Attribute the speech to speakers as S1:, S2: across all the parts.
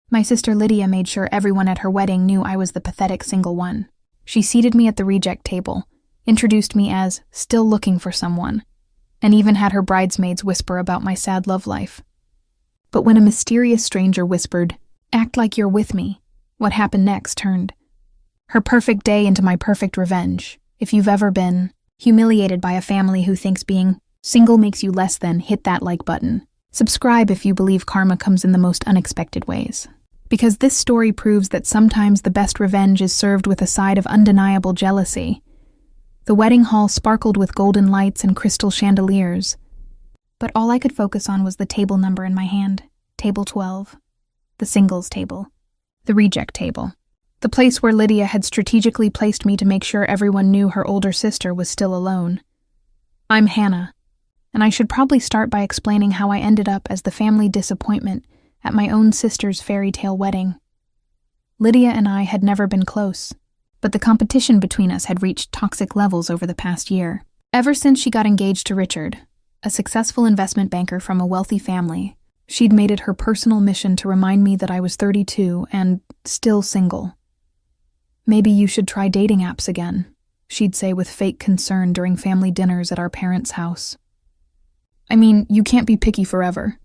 S1: My sister Lydia made sure everyone at her wedding knew I was the pathetic single one. She seated me at the reject table, introduced me as still looking for someone, and even had her bridesmaids whisper about my sad love life. But when a mysterious stranger whispered, "Act like you're with me," what happened next turned her perfect day into my perfect revenge. If you've ever been humiliated by a family who thinks being single makes you less than, hit that like button. Subscribe if you believe karma comes in the most unexpected ways. Because this story proves that sometimes the best revenge is served with a side of undeniable jealousy. The wedding hall sparkled with golden lights and crystal chandeliers, but all I could focus on was the table number in my hand, table 12, the singles table, the reject table, the place where Lydia had strategically placed me to make sure everyone knew her older sister was still alone. I'm Hannah, and I should probably start by explaining how I ended up as the family disappointment at my own sister's fairy tale wedding. Lydia and I had never been close, but the competition between us had reached toxic levels over the past year. Ever since she got engaged to Richard, a successful investment banker from a wealthy family, she'd made it her personal mission to remind me that I was 32 and still single. "Maybe you should try dating apps again," she'd say with fake concern during family dinners at our parents' house. "I mean, you can't be picky forever.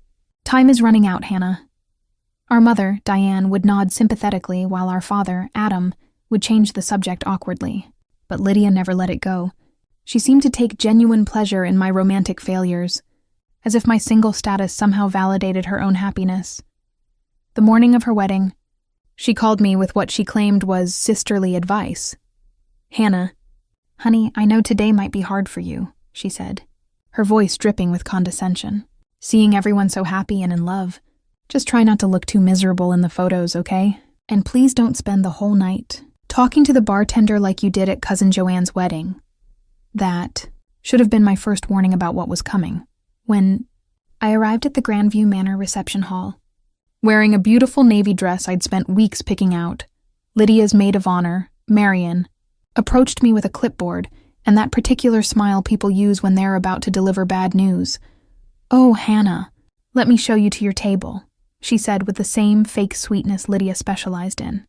S1: Time is running out, Hannah." Our mother, Diane, would nod sympathetically while our father, Adam, would change the subject awkwardly. But Lydia never let it go. She seemed to take genuine pleasure in my romantic failures, as if my single status somehow validated her own happiness. The morning of her wedding, she called me with what she claimed was sisterly advice. "Hannah, honey, I know today might be hard for you," she said, her voice dripping with condescension. "Seeing everyone so happy and in love. Just try not to look too miserable in the photos, okay? And please don't spend the whole night talking to the bartender like you did at Cousin Joanne's wedding." That should have been my first warning about what was coming. When I arrived at the Grandview Manor reception hall, wearing a beautiful navy dress I'd spent weeks picking out, Lydia's maid of honor, Marion, approached me with a clipboard and that particular smile people use when they're about to deliver bad news. "Oh, Hannah, let me show you to your table," she said with the same fake sweetness Lydia specialized in.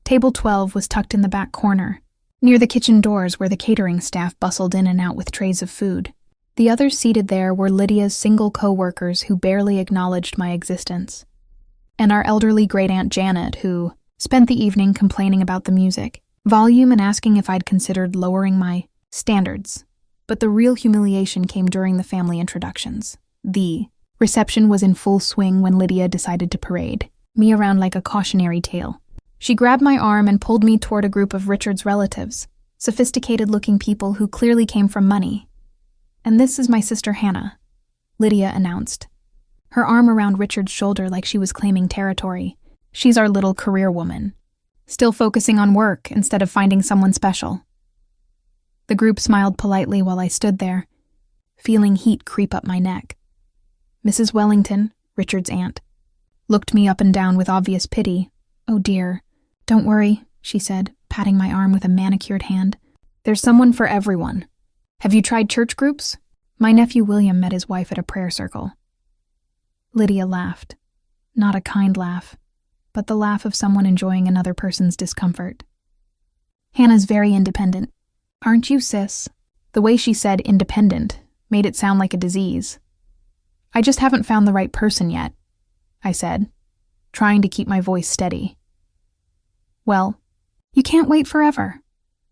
S1: Table 12 was tucked in the back corner, near the kitchen doors where the catering staff bustled in and out with trays of food. The others seated there were Lydia's single co-workers who barely acknowledged my existence, and our elderly great-aunt Janet, who spent the evening complaining about the music, volume, and asking if I'd considered lowering my standards. But the real humiliation came during the family introductions. The reception was in full swing when Lydia decided to parade me around like a cautionary tale. She grabbed my arm and pulled me toward a group of Richard's relatives, sophisticated-looking people who clearly came from money. "And this is my sister Hannah," Lydia announced, her arm around Richard's shoulder like she was claiming territory. "She's our little career woman, still focusing on work instead of finding someone special." The group smiled politely while I stood there, feeling heat creep up my neck. Mrs. Wellington, Richard's aunt, looked me up and down with obvious pity. "Oh dear, don't worry," she said, patting my arm with a manicured hand. "There's someone for everyone. Have you tried church groups? My nephew William met his wife at a prayer circle." Lydia laughed. Not a kind laugh, but the laugh of someone enjoying another person's discomfort. "Hannah's very independent. Aren't you, sis?" The way she said independent made it sound like a disease. "I just haven't found the right person yet," I said, trying to keep my voice steady. "Well, you can't wait forever,"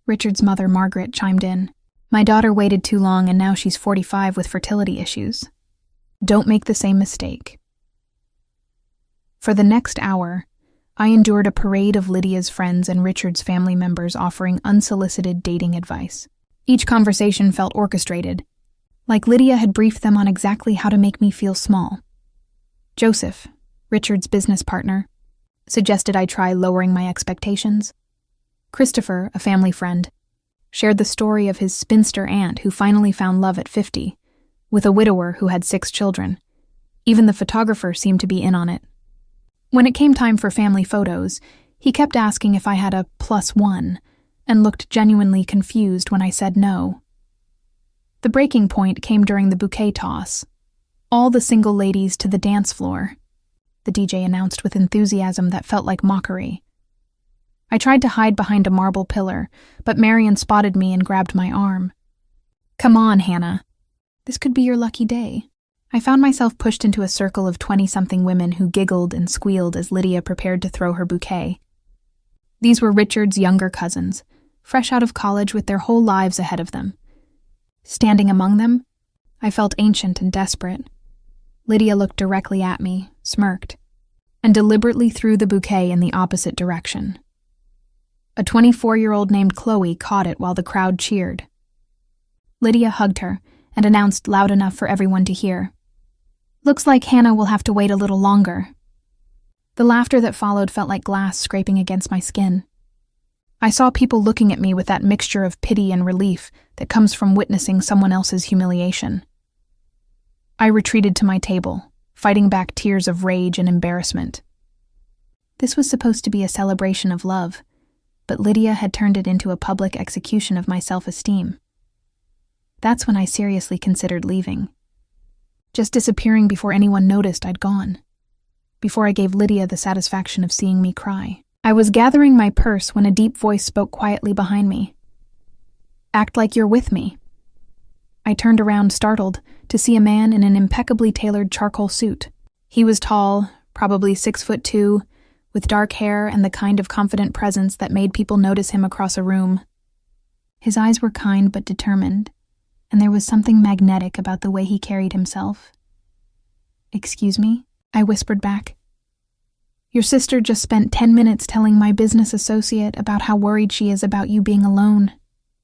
S1: Richard's mother, Margaret, chimed in. "My daughter waited too long and now she's 45 with fertility issues. Don't make the same mistake." For the next hour, I endured a parade of Lydia's friends and Richard's family members offering unsolicited dating advice. Each conversation felt orchestrated, like Lydia had briefed them on exactly how to make me feel small. Joseph, Richard's business partner, suggested I try lowering my expectations. Christopher, a family friend, shared the story of his spinster aunt who finally found love at 50, with a widower who had 6 children. Even the photographer seemed to be in on it. When it came time for family photos, he kept asking if I had a +1 and looked genuinely confused when I said no. The breaking point came during the bouquet toss. All the single ladies to the dance floor. the DJ announced with enthusiasm that felt like mockery. I tried to hide behind a marble pillar, but Marion spotted me and grabbed my arm. "Come on, Hannah. This could be your lucky day." I found myself pushed into a circle of 20-something women who giggled and squealed as Lydia prepared to throw her bouquet. These were Richard's younger cousins, fresh out of college with their whole lives ahead of them. Standing among them, I felt ancient and desperate. Lydia looked directly at me, smirked, and deliberately threw the bouquet in the opposite direction. A 24-year-old named Chloe caught it while the crowd cheered. Lydia hugged her and announced loud enough for everyone to hear, "Looks like Hannah will have to wait a little longer." The laughter that followed felt like glass scraping against my skin. I saw people looking at me with that mixture of pity and relief that comes from witnessing someone else's humiliation. I retreated to my table, fighting back tears of rage and embarrassment. This was supposed to be a celebration of love, but Lydia had turned it into a public execution of my self-esteem. That's when I seriously considered leaving. Just disappearing before anyone noticed I'd gone. Before I gave Lydia the satisfaction of seeing me cry. I was gathering my purse when a deep voice spoke quietly behind me. "Act like you're with me." I turned around, startled, to see a man in an impeccably tailored charcoal suit. He was tall, probably 6'2", with dark hair and the kind of confident presence that made people notice him across a room. His eyes were kind but determined, and there was something magnetic about the way he carried himself. "Excuse me?" I whispered back. "Your sister just spent 10 minutes telling my business associate about how worried she is about you being alone,"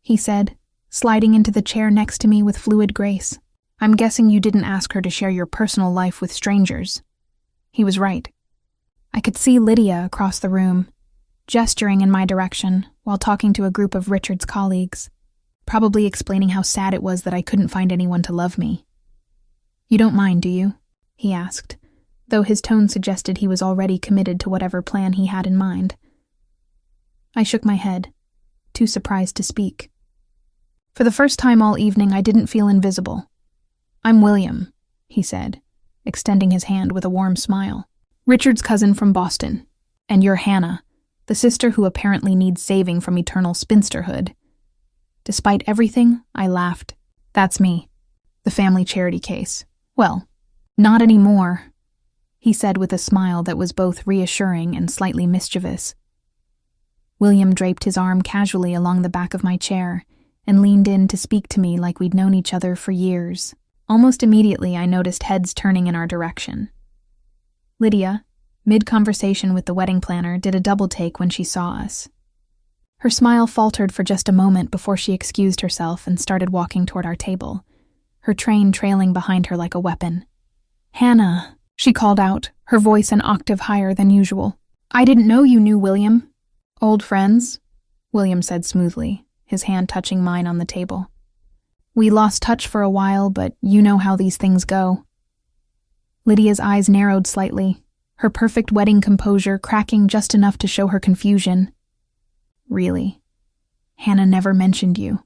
S1: he said, sliding into the chair next to me with fluid grace. "I'm guessing you didn't ask her to share your personal life with strangers." He was right. I could see Lydia across the room, gesturing in my direction while talking to a group of Richard's colleagues, probably explaining how sad it was that I couldn't find anyone to love me. "You don't mind, do you?" he asked, though his tone suggested he was already committed to whatever plan he had in mind. I shook my head, too surprised to speak. For the first time all evening, I didn't feel invisible. "I'm William," he said, extending his hand with a warm smile. "Richard's cousin from Boston. And you're Hannah, the sister who apparently needs saving from eternal spinsterhood." Despite everything, I laughed. "That's me. The family charity case. Well, not anymore," he said with a smile that was both reassuring and slightly mischievous. William draped his arm casually along the back of my chair and leaned in to speak to me like we'd known each other for years. Almost immediately, I noticed heads turning in our direction. Lydia, mid-conversation with the wedding planner, did a double-take when she saw us. Her smile faltered for just a moment before she excused herself and started walking toward our table, her train trailing behind her like a weapon. "Hannah," she called out, her voice an octave higher than usual. "I didn't know you knew William." "Old friends," William said smoothly, his hand touching mine on the table. "We lost touch for a while, but you know how these things go." Lydia's eyes narrowed slightly, her perfect wedding composure cracking just enough to show her confusion. "Really? Hannah never mentioned you."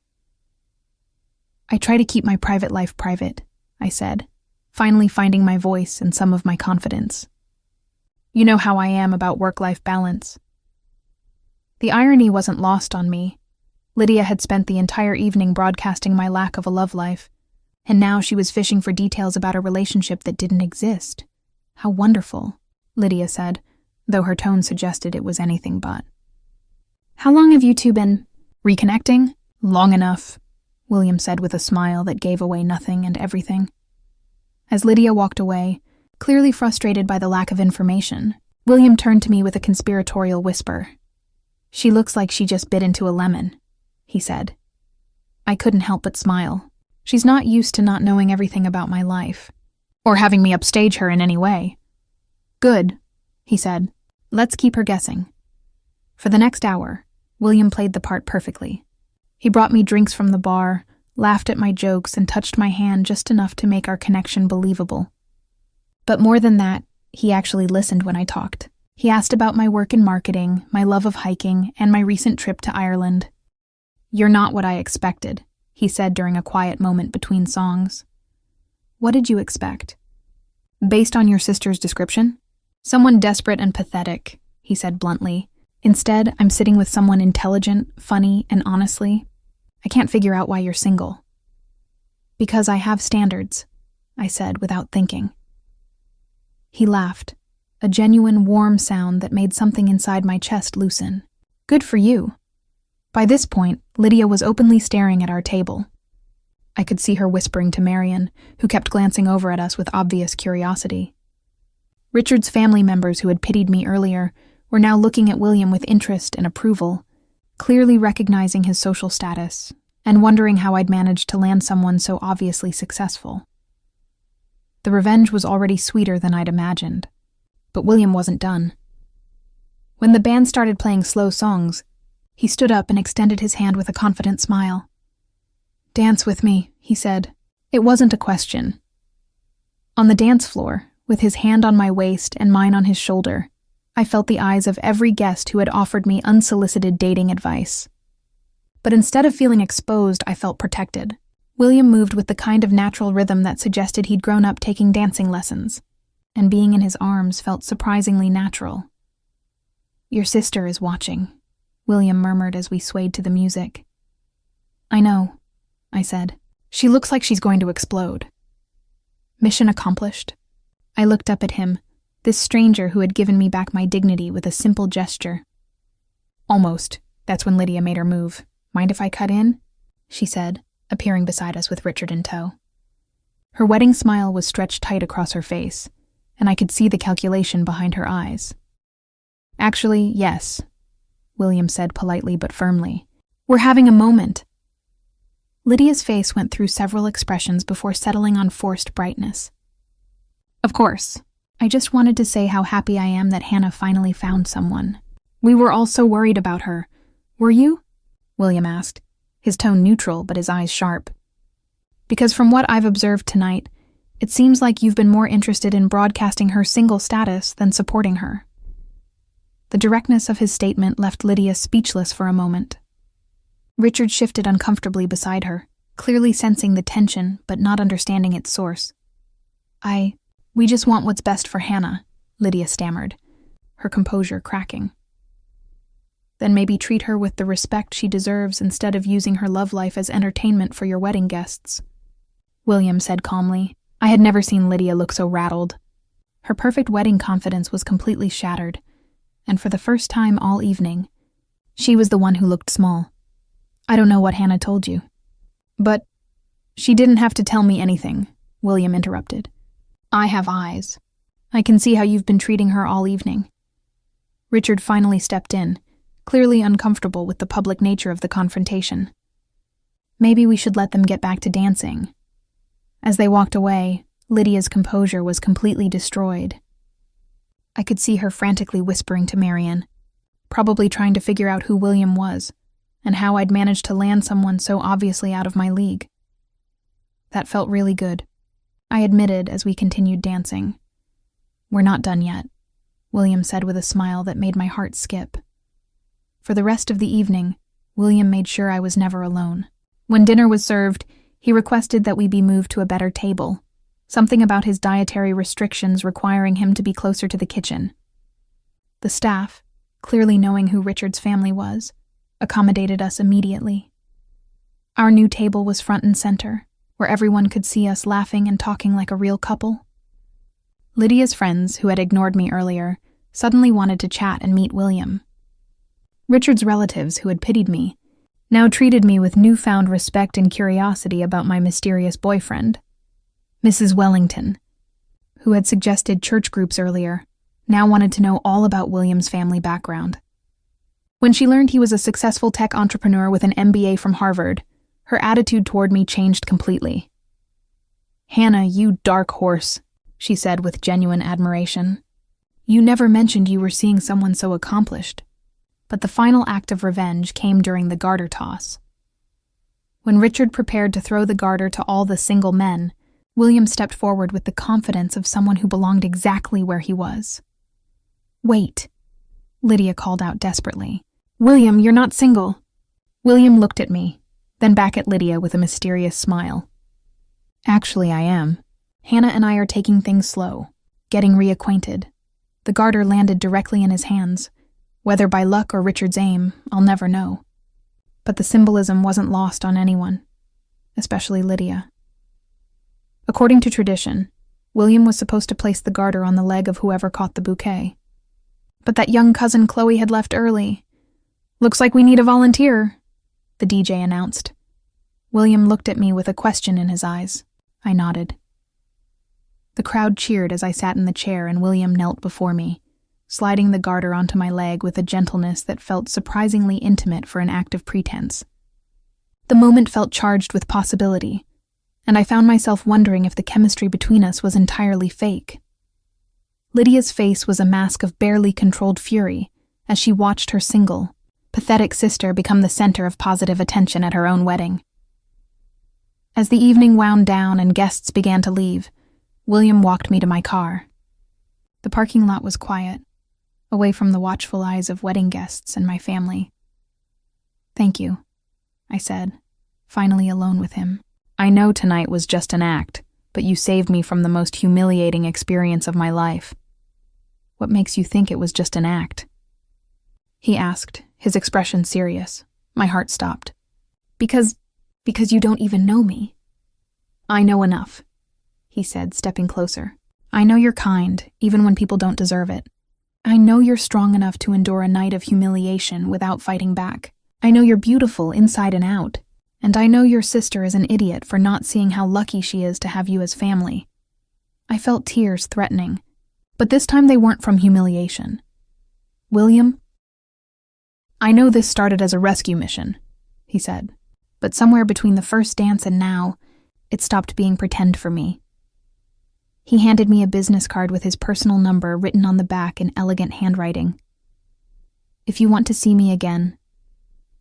S1: "I try to keep my private life private," I said, finally finding my voice and some of my confidence. "You know how I am about work-life balance." The irony wasn't lost on me. Lydia had spent the entire evening broadcasting my lack of a love life, and now she was fishing for details about a relationship that didn't exist. "How wonderful," Lydia said, though her tone suggested it was anything but. "How long have you two been reconnecting?" "Long enough," William said with a smile that gave away nothing and everything. As Lydia walked away, clearly frustrated by the lack of information, William turned to me with a conspiratorial whisper. "She looks like she just bit into a lemon," he said. I couldn't help but smile. She's not used to not knowing everything about my life, or having me upstage her in any way. "Good," he said. "Let's keep her guessing." For the next hour, William played the part perfectly. He brought me drinks from the bar, laughed at my jokes, and touched my hand just enough to make our connection believable. But more than that, he actually listened when I talked. He asked about my work in marketing, my love of hiking, and my recent trip to Ireland. "You're not what I expected," he said during a quiet moment between songs. "What did you expect?" "Based on your sister's description?" Someone desperate and pathetic, he said bluntly. Instead, I'm sitting with someone intelligent, funny, and honestly, I can't figure out why you're single. Because I have standards, I said without thinking. He laughed, a genuine warm sound that made something inside my chest loosen. Good for you. By this point, Lydia was openly staring at our table. I could see her whispering to Marion, who kept glancing over at us with obvious curiosity. Richard's family members who had pitied me earlier were now looking at William with interest and approval, clearly recognizing his social status and wondering how I'd managed to land someone so obviously successful. The revenge was already sweeter than I'd imagined, but William wasn't done. When the band started playing slow songs, he stood up and extended his hand with a confident smile. "Dance with me," he said. It wasn't a question. On the dance floor, with his hand on my waist and mine on his shoulder, I felt the eyes of every guest who had offered me unsolicited dating advice. But instead of feeling exposed, I felt protected. William moved with the kind of natural rhythm that suggested he'd grown up taking dancing lessons, and being in his arms felt surprisingly natural. "Your sister is watching," William murmured as we swayed to the music. "I know," I said. "She looks like she's going to explode." Mission accomplished. I looked up at him, this stranger who had given me back my dignity with a simple gesture. "Almost." That's when Lydia made her move. "Mind if I cut in?" she said, appearing beside us with Richard in tow. Her wedding smile was stretched tight across her face, and I could see the calculation behind her eyes. "Actually, yes," William said politely but firmly. "We're having a moment." Lydia's face went through several expressions before settling on forced brightness. "Of course. I just wanted to say how happy I am that Hannah finally found someone. We were all so worried about her. Were you?" William asked, his tone neutral but his eyes sharp. "Because from what I've observed tonight, it seems like you've been more interested in broadcasting her single status than supporting her." The directness of his statement left Lydia speechless for a moment. Richard shifted uncomfortably beside her, clearly sensing the tension but not understanding its source. We just want what's best for Hannah," Lydia stammered, her composure cracking. "Then maybe treat her with the respect she deserves instead of using her love life as entertainment for your wedding guests," William said calmly. I had never seen Lydia look so rattled. Her perfect wedding confidence was completely shattered, and for the first time all evening, she was the one who looked small. "I don't know what Hannah told you." "But she didn't have to tell me anything," William interrupted. "I have eyes. I can see how you've been treating her all evening." Richard finally stepped in, clearly uncomfortable with the public nature of the confrontation. "Maybe we should let them get back to dancing." As they walked away, Lydia's composure was completely destroyed. I could see her frantically whispering to Marion, probably trying to figure out who William was, and how I'd managed to land someone so obviously out of my league. That felt really good, I admitted as we continued dancing. "We're not done yet," William said with a smile that made my heart skip. For the rest of the evening, William made sure I was never alone. When dinner was served, he requested that we be moved to a better table, something about his dietary restrictions requiring him to be closer to the kitchen. The staff, clearly knowing who Richard's family was, accommodated us immediately. Our new table was front and center, where everyone could see us laughing and talking like a real couple. Lydia's friends, who had ignored me earlier, suddenly wanted to chat and meet William. Richard's relatives, who had pitied me, now treated me with newfound respect and curiosity about my mysterious boyfriend. Mrs. Wellington, who had suggested church groups earlier, now wanted to know all about William's family background. When she learned he was a successful tech entrepreneur with an MBA from Harvard, her attitude toward me changed completely. "Hannah, you dark horse," she said with genuine admiration. "You never mentioned you were seeing someone so accomplished." But the final act of revenge came during the garter toss. When Richard prepared to throw the garter to all the single men, William stepped forward with the confidence of someone who belonged exactly where he was. "Wait," Lydia called out desperately. "William, you're not single." William looked at me, then back at Lydia with a mysterious smile. "Actually, I am. Hannah and I are taking things slow, getting reacquainted. The garter landed directly in his hands. Whether by luck or Richard's aim, I'll never know. But the symbolism wasn't lost on anyone, especially Lydia. According to tradition, William was supposed to place the garter on the leg of whoever caught the bouquet. But that young cousin Chloe had left early. "Looks like we need a volunteer," the DJ announced. William looked at me with a question in his eyes. I nodded. The crowd cheered as I sat in the chair and William knelt before me, sliding the garter onto my leg with a gentleness that felt surprisingly intimate for an act of pretense. The moment felt charged with possibility, and I found myself wondering if the chemistry between us was entirely fake. Lydia's face was a mask of barely controlled fury as she watched her single, pathetic sister become the center of positive attention at her own wedding. As the evening wound down and guests began to leave, William walked me to my car. The parking lot was quiet, away from the watchful eyes of wedding guests and my family. "Thank you," I said, finally alone with him. "I know tonight was just an act, but you saved me from the most humiliating experience of my life." "What makes you think it was just an act?" he asked, his expression serious. My heart stopped. Because you don't even know me." "I know enough," he said, stepping closer. "I know you're kind, even when people don't deserve it. I know you're strong enough to endure a night of humiliation without fighting back. I know you're beautiful inside and out. And I know your sister is an idiot for not seeing how lucky she is to have you as family." I felt tears threatening, but this time they weren't from humiliation. "William, I know this started as a rescue mission," he said, "but somewhere between the first dance and now, it stopped being pretend for me." He handed me a business card with his personal number written on the back in elegant handwriting. "If you want to see me again,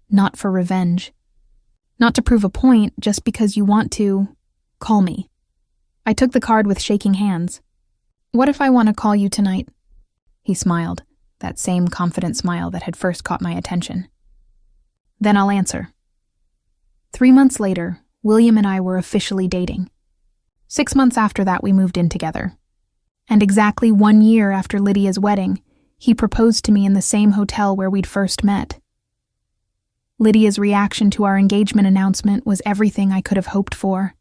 S1: not for revenge, not to prove a point, just because you want to, call me." I took the card with shaking hands. "What if I want to call you tonight?" He smiled, that same confident smile that had first caught my attention. "Then I'll answer." 3 months later, William and I were officially dating. 6 months after that, we moved in together. And exactly 1 year after Lydia's wedding, he proposed to me in the same hotel where we'd first met. Lydia's reaction to our engagement announcement was everything I could have hoped for.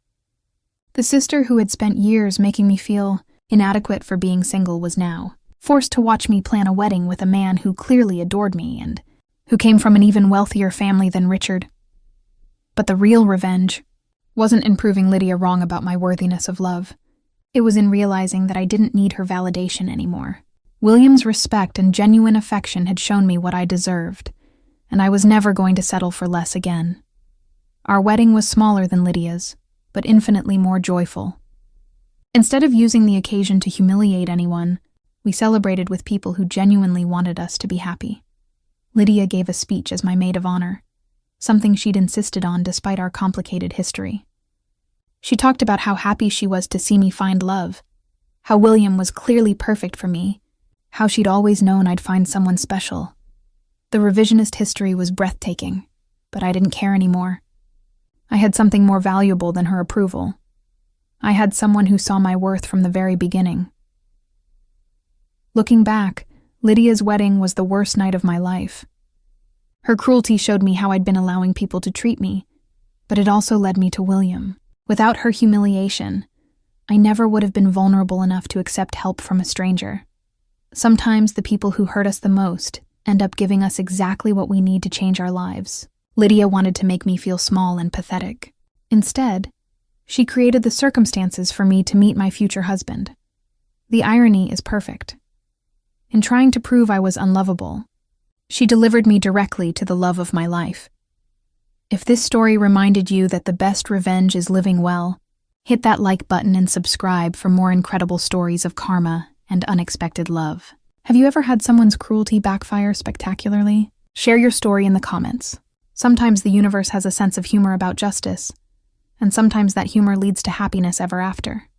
S1: The sister who had spent years making me feel inadequate for being single was now forced to watch me plan a wedding with a man who clearly adored me and who came from an even wealthier family than Richard. But the real revenge wasn't in proving Lydia wrong about my worthiness of love. It was in realizing that I didn't need her validation anymore. William's respect and genuine affection had shown me what I deserved, and I was never going to settle for less again. Our wedding was smaller than Lydia's, but infinitely more joyful. Instead of using the occasion to humiliate anyone, we celebrated with people who genuinely wanted us to be happy. Lydia gave a speech as my maid of honor, something she'd insisted on despite our complicated history. She talked about how happy she was to see me find love, how William was clearly perfect for me, how she'd always known I'd find someone special. The revisionist history was breathtaking, but I didn't care anymore. I had something more valuable than her approval. I had someone who saw my worth from the very beginning. Looking back, Lydia's wedding was the worst night of my life. Her cruelty showed me how I'd been allowing people to treat me, but it also led me to William. Without her humiliation, I never would have been vulnerable enough to accept help from a stranger. Sometimes the people who hurt us the most end up giving us exactly what we need to change our lives. Lydia wanted to make me feel small and pathetic. Instead, she created the circumstances for me to meet my future husband. The irony is perfect. In trying to prove I was unlovable, she delivered me directly to the love of my life. If this story reminded you that the best revenge is living well, hit that like button and subscribe for more incredible stories of karma and unexpected love. Have you ever had someone's cruelty backfire spectacularly? Share your story in the comments. Sometimes the universe has a sense of humor about justice, and sometimes that humor leads to happiness ever after.